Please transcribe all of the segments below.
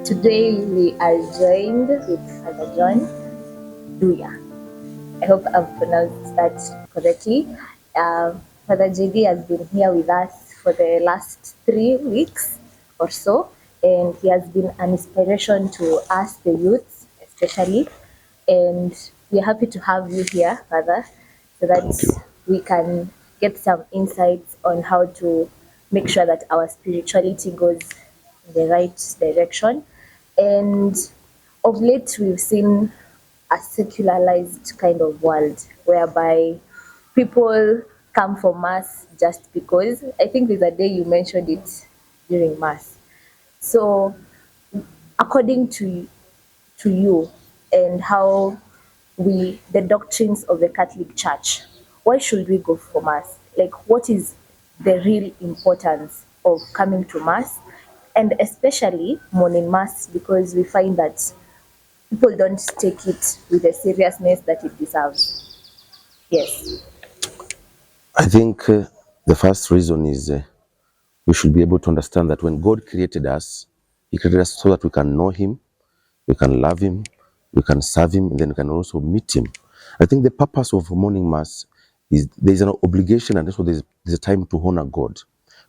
Today we are joined with Father John Duya. I hope I've pronounced that correctly. Father JD has been here with us for the last 3 weeks or so, and he has been an inspiration to us, the youths, especially. And we're happy to have you here, Father, so Thank you. that we can get some insights on how to make sure that our spirituality goes in the right direction. And of late, we've seen a secularized kind of world whereby people come for mass just because. I think there's a day you mentioned it during mass. So, according to you and how the doctrines of the Catholic Church, why should we go for mass? Like, what is the real importance of coming to mass, and especially morning mass, because we find that people don't take it with the seriousness that it deserves. Yes. I think the first reason is we should be able to understand that when God created us, He created us so that we can know Him, we can love Him, we can serve Him, and then we can also meet Him. I think the purpose of morning mass is there's an obligation, and also there's a time to honor God,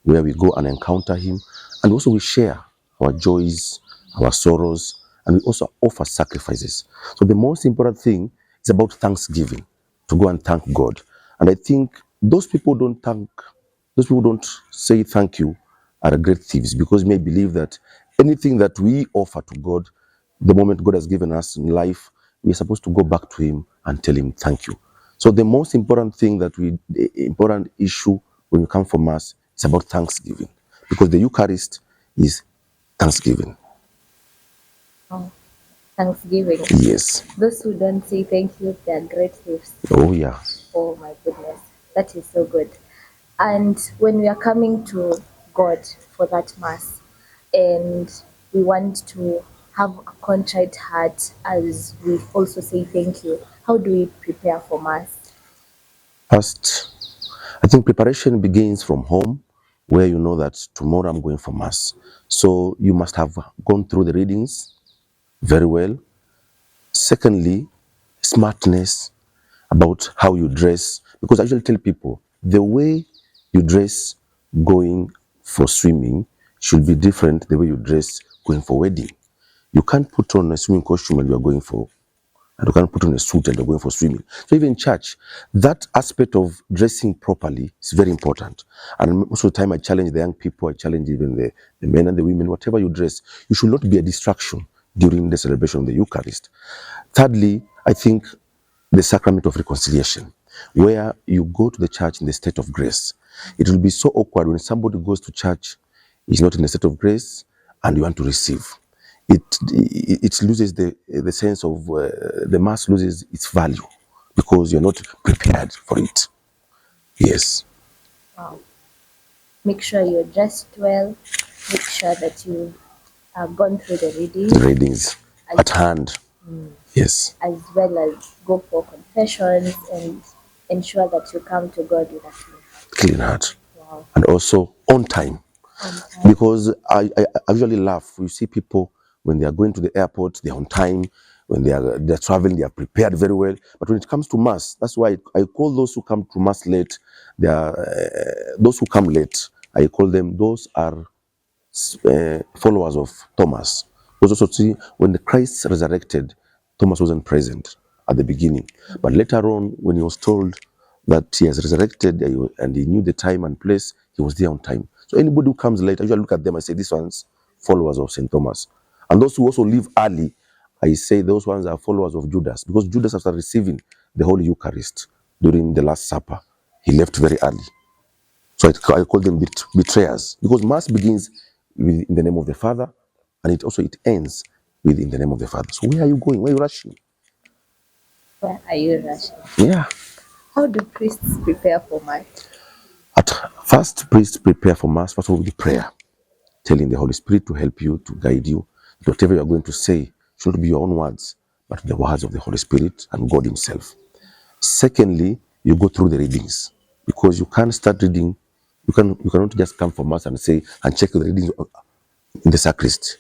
where we go and encounter Him, and also we share our joys, our sorrows, and we also offer sacrifices. So the most important thing is about thanksgiving, to go and thank God. And I think those people don't say thank you are great thieves, because they may believe that anything that we offer to God, the moment God has given us in life, we are supposed to go back to Him and tell Him thank you. So the most important thing the important issue when you come for Mass is about thanksgiving, because the Eucharist is thanksgiving. Oh, Thanksgiving. Yes. Those who don't say thank you, they are great thieves. Oh yeah. Oh my goodness, that is so good. And when we are coming to God for that Mass, and we want to have a contrite heart as we also say thank you, how do we prepare for Mass? First, I think preparation begins from home, where you know that tomorrow I'm going for Mass. So you must have gone through the readings very well. Secondly, smartness about how you dress, because I usually tell people the way you dress going for swimming should be different the way you dress going for wedding. You can't put on a swimming costume and you are going for, and you can't put on a suit and you're going for swimming. So even in church, that aspect of dressing properly is very important. And most of the time I challenge the young people, I challenge even the men and the women, whatever you dress, you should not be a distraction during the celebration of the Eucharist. Thirdly, I think the sacrament of reconciliation, where you go to the church in the state of grace. It will be so awkward when somebody goes to church, is not in the state of grace, and you want to receive. It loses the sense of the mass loses its value because you're not prepared for it. Yes, Wow. Make sure you're dressed well, make sure that you have gone through the the reading, readings as, at hand. Yes, as well as go for confessions and ensure that you come to God with a clean heart. clean heart, Wow. and also on time. On time. Because I usually laugh. You see people when they are going to the airport, they're on time. When they're traveling, they are prepared very well. But when it comes to mass, that's why I call those who come to mass late. They are those who come late. I call them those are followers of Thomas. Because also see when the Christ resurrected, Thomas wasn't present at the beginning, but later on when he was told that he has resurrected and he knew the time and place, he was there on time. So anybody who comes late, I usually look at them and say, these ones followers of Saint Thomas. And those who also leave early, I say those ones are followers of Judas, because Judas, after receiving the Holy Eucharist during the Last Supper, he left very early. So I call them betrayers, because mass begins with in the name of the Father, and it ends with in the name of the Father. So where are you going? Where are you rushing? Where are you rushing? Yeah. How do priests prepare for Mass? At first, priests prepare for mass first of all with prayer, telling the Holy Spirit to help you, to guide you. Whatever you are going to say should not be your own words, but the words of the Holy Spirit and God Himself. Secondly, you go through the readings, because you can't start reading. You cannot just come for mass and say and check the readings in the sacristy.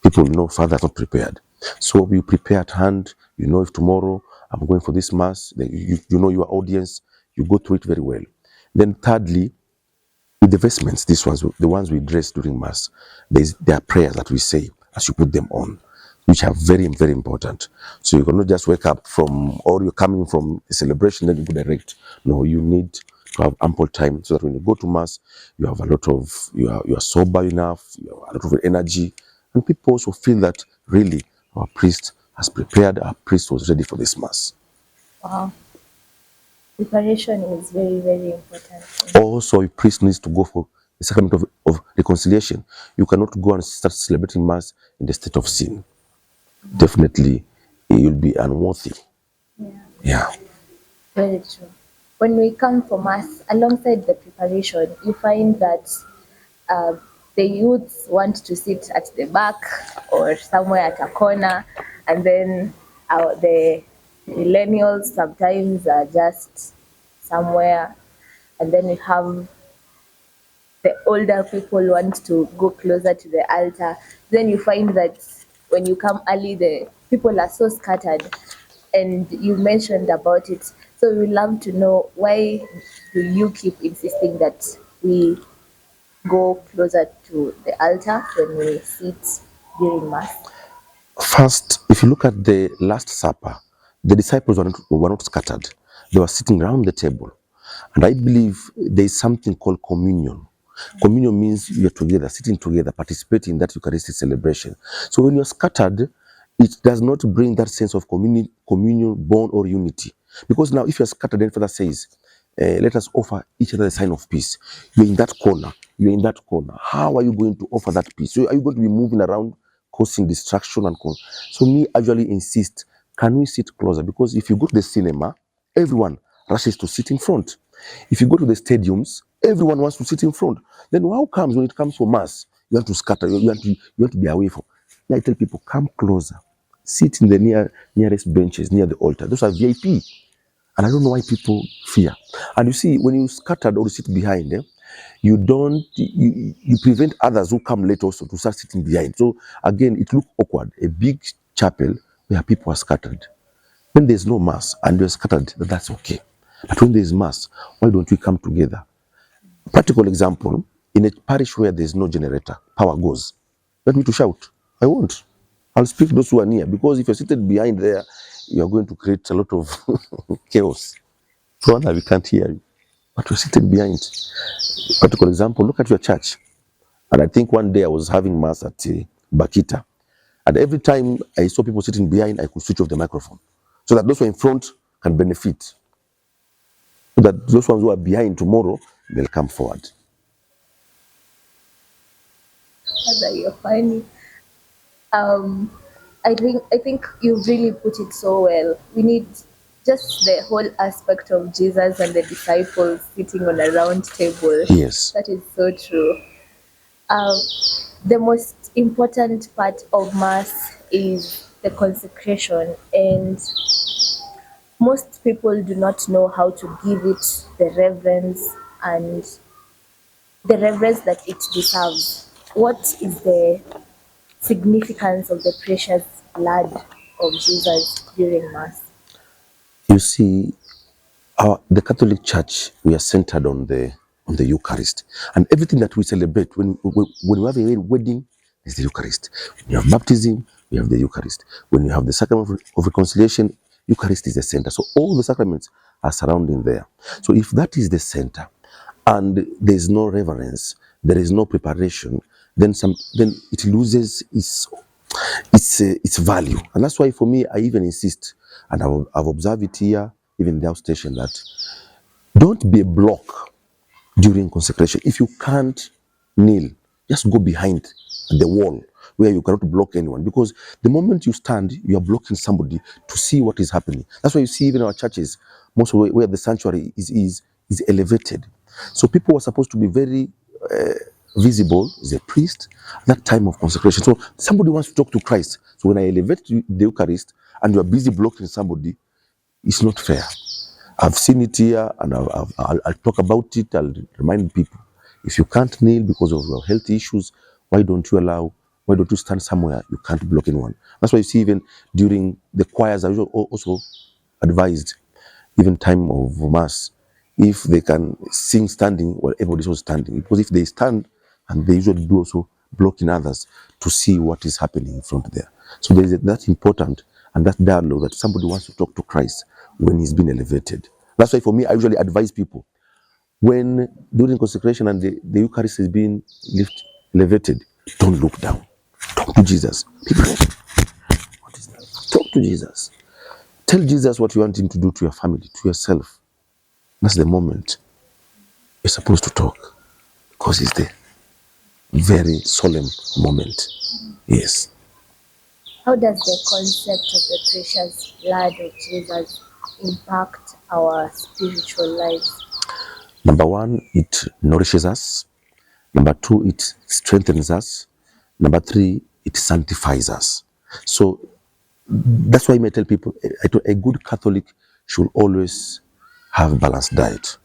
People know Father is not prepared. So you prepare at hand, you know if tomorrow I'm going for this mass, then you know your audience, you go through it very well. Then thirdly, with the vestments, these ones, the ones we dress during mass, there are prayers that we say as you put them on, which are very, very important. So you cannot just wake up from, or you're coming from a celebration, then you go direct. No, you need to have ample time so that when you go to mass, you have a lot of, you are sober enough, you have a lot of energy, and people also feel that really our priest has prepared, our priest was ready for this mass. Wow. Preparation is very, very important. Also, a priest needs to go for the sacrament of reconciliation. You cannot go and start celebrating mass in the state of sin. Definitely, you'll be unworthy. Yeah, Yeah. very true. When we come for mass, alongside the preparation, you find that uh, the youths want to sit at the back or somewhere at a corner, and then the millennials sometimes are just somewhere, and then we have the older people want to go closer to the altar. Then you find that when you come early, the people are so scattered, and you mentioned about it. So we love to know, why do you keep insisting that we go closer to the altar when we sit during mass? First, if you look at the Last Supper, the disciples were not scattered. They were sitting around the table. And I believe there is something called communion. Communion means you're together, sitting together, participating in that Eucharistic celebration. So when you're scattered, it does not bring that sense of communion, bond, or unity. Because now, if you're scattered, then Father says, let us offer each other a sign of peace. You're in that corner. You're in that corner. How are you going to offer that peace? So are you going to be moving around, causing distraction and so me usually insist, can we sit closer? Because if you go to the cinema, everyone rushes to sit in front. If you go to the stadiums, everyone wants to sit in front. Then how comes when it comes for mass, you want to scatter, you want to be away from? I tell people, come closer, sit in the nearest benches near the altar. Those are VIP. And I don't know why people fear. And you see, when you scattered or you sit behind, you prevent others who come late also to start sitting behind. So again, it looks awkward. A big chapel where people are scattered. When there's no mass and you're scattered, that's okay. But when there's mass, why don't we come together? Practical example, in a parish where there's no generator, power goes. Want me to shout? I won't. I'll speak to those who are near, because if you're seated behind there, you're going to create a lot of chaos. So that we can't hear you. But you're seated behind. Practical example, look at your church. And I think one day I was having mass at Bakita. And every time I saw people sitting behind, I could switch off the microphone so that those who are in front can benefit. So that those ones who are behind tomorrow, they'll come forward. Father, you're funny. Um, I think you really put it so well. We need just the whole aspect of Jesus and the disciples sitting on a round table. Yes. That is so true. Um, the most important part of Mass is the consecration, and most people do not know how to give it and the reverence that it deserves. What is the significance of the precious blood of Jesus during Mass? You see, the Catholic Church, we are centered on the Eucharist, and everything that we celebrate when we have a wedding is the Eucharist. When you have baptism, we have the Eucharist. When you have the sacrament of reconciliation, Eucharist is the center. So all the sacraments are surrounding there. So if that is the center, and there is no reverence, there is no preparation, then it loses its value. And that's why for me, I even insist, and I've observed it here, even in the outstation, that don't be a block during consecration. If you can't kneel, just go behind the wall where you cannot block anyone. Because the moment you stand, you are blocking somebody to see what is happening. That's why you see even our churches, most where the sanctuary is elevated. So people were supposed to be very visible, is a priest, at that time of consecration. So somebody wants to talk to Christ. So when I elevate the Eucharist and you are busy blocking somebody, it's not fair. I've seen it here, and I'll talk about it. I'll remind people, if you can't kneel because of your health issues, why don't you allow Why don't you stand somewhere you can't block anyone? That's why you see even during the choirs are also advised, even time of mass, if they can sing standing, well, everybody's also standing. Because if they stand, and they usually do also blocking others to see what is happening in front there. So there is that important and that dialogue that somebody wants to talk to Christ when he's been elevated. That's why for me, I usually advise people when during consecration and the Eucharist is being elevated, don't look down. Talk to Jesus. People, what is that? Talk to Jesus. Tell Jesus what you want him to do to your family, to yourself. That's the moment you're supposed to talk, because it's the very solemn moment. Yes. How does the concept of the precious blood of Jesus impact our spiritual lives? Number one, it nourishes us. Number two, it strengthens us. Number three, it sanctifies us. So that's why I may tell people a good Catholic should always have balanced diet.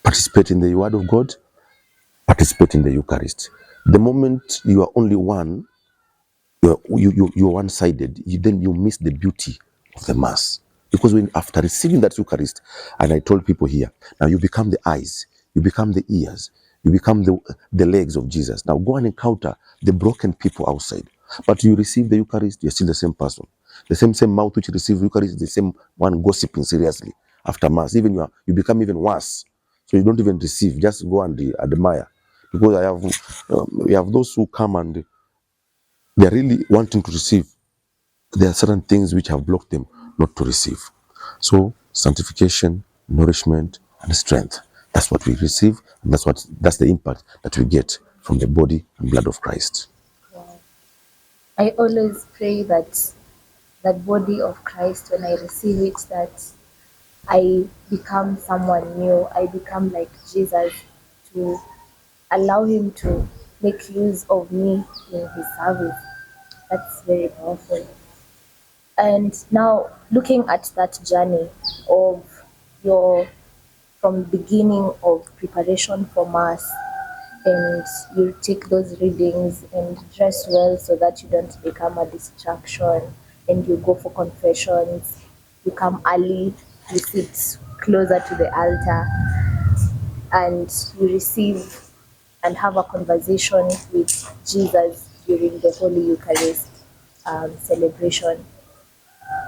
Participate in the Word of God, participate in the Eucharist. The moment you are only one, you're one-sided, then you miss the beauty of the Mass. Because when after receiving that Eucharist, and I told people here, now you become the eyes, you become the ears, you become the legs of Jesus. Now go and encounter the broken people outside. But you receive the Eucharist, you're still the same person. The same mouth which receives Eucharist is the same one gossiping seriously after Mass. Even you become even worse. So you don't even receive, just go and admire. Because we have those who come and they're really wanting to receive. There are certain things which have blocked them not to receive. So sanctification, nourishment, and strength. That's what we receive, and that's the impact that we get from the body and blood of Christ. Wow. I always pray that that body of Christ, when I receive it, that I become someone new. I become like Jesus, to allow him to make use of me in his service. That's very powerful. And now looking at that journey of your from beginning of preparation for mass, and you take those readings and dress well so that you don't become a distraction, and you go for confessions, you come early, you sit closer to the altar, and you receive and have a conversation with Jesus during the Holy Eucharist celebration.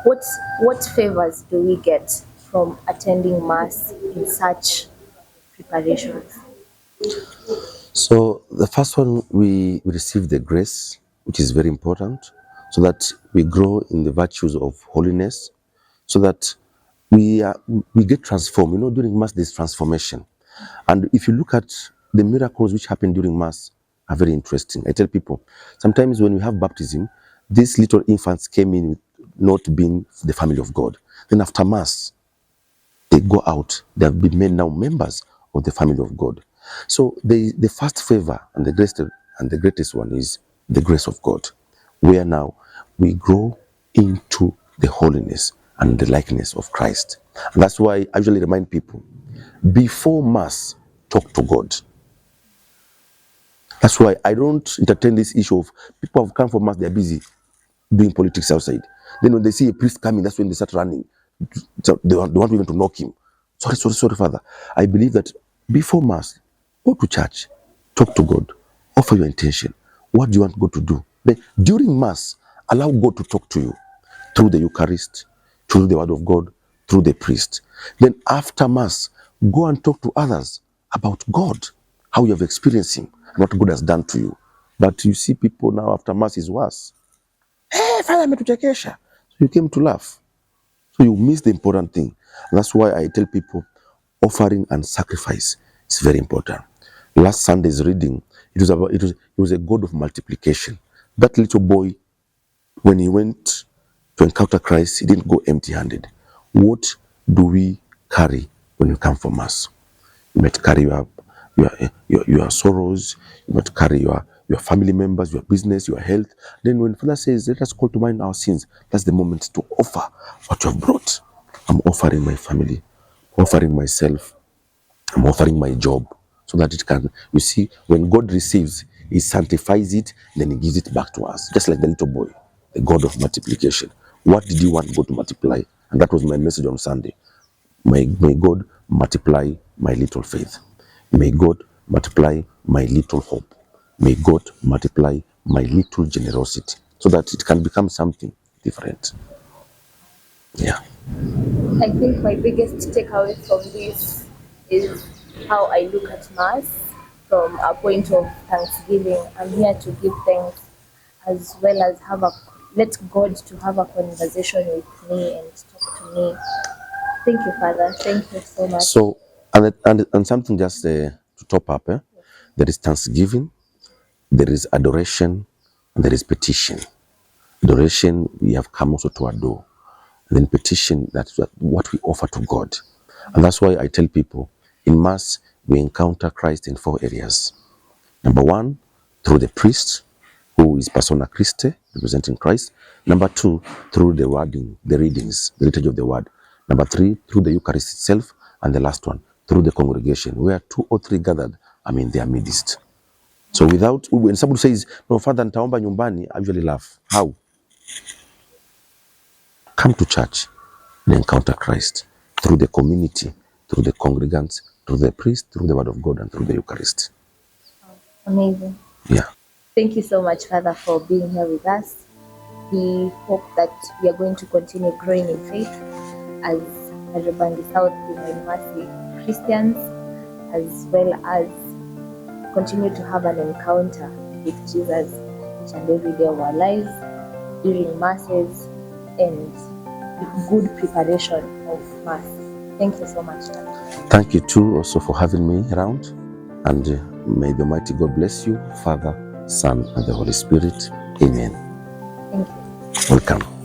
What what favors do we get from attending Mass in such preparations? So the first one, we receive the grace, which is very important, so that we grow in the virtues of holiness, so that we get transformed. During Mass there's transformation, and if you look at the miracles which happen during Mass are very interesting. I tell people sometimes when we have baptism, these little infants came in with not being the family of God. Then after Mass, they go out. They have been made now members of the family of God. So the first favor and the greatest one is the grace of God, where now we grow into the holiness and the likeness of Christ. And that's why I usually remind people, before Mass, talk to God. That's why I don't entertain this issue of people have come for Mass, they're busy doing politics outside. Then when they see a priest coming, that's when they start running. So they want even to knock him. Sorry, Father. I believe that before Mass, go to church, talk to God, offer your intention. What do you want God to do? Then during Mass, allow God to talk to you through the Eucharist, through the Word of God, through the priest. Then after Mass, go and talk to others about God, how you have experienced Him, and what God has done to you. But you see people now after Mass is worse. Hey, Father, ametuchekesha. So you came to laugh. So you miss the important thing. And that's why I tell people offering and sacrifice is very important. Last Sunday's reading, it was a God of multiplication. That little boy, when he went to encounter Christ, he didn't go empty-handed. What do we carry when we come for Mass? You might carry your sorrows, you might carry your family members, your business, your health. Then when Father says, let us call to mind our sins, that's the moment to offer what you have brought. I'm offering my family, offering myself, I'm offering my job, so that it can, you see, when God receives, He sanctifies it, then he gives it back to us. Just like the little boy, the God of multiplication. What did you want God to multiply? And that was my message on Sunday. May God multiply my little faith. May God multiply my little hope. May God multiply my little generosity so that it can become something different. Yeah. I think my biggest takeaway from this is how I look at Mass from a point of thanksgiving. I'm here to give thanks as well as let God to have a conversation with me and talk to me. Thank you, Father. Thank you so much. So, and something just to top up, there is thanksgiving, there is adoration, and there is petition. Adoration, we have come also to adore. Then petition, that's what we offer to God. And that's why I tell people, in Mass, we encounter Christ in 4 areas. Number 1, through the priest, who is persona Christi, representing Christ. Number 2, through the wording, the readings, the liturgy of the word. Number 3, through the Eucharist itself. And the last one, through the congregation, where 2 or 3 gathered, I'm in their midst. So when somebody says, no, Father, nitaomba nyumbani, I usually laugh. How? Come to church and encounter Christ through the community, through the congregants, through the priest, through the word of God, and through the Eucharist. Amazing. Yeah. Thank you so much, Father, for being here with us. We hope that we are going to continue growing in faith as Ajobangi South University Christians, as well as continue to have an encounter with Jesus each and every day of our lives, during Masses, and good preparation of Mass. Thank you so much, Father. Thank you too also for having me around, and may the Almighty God bless you, Father, Son, and the Holy Spirit. Amen. Thank you. Welcome.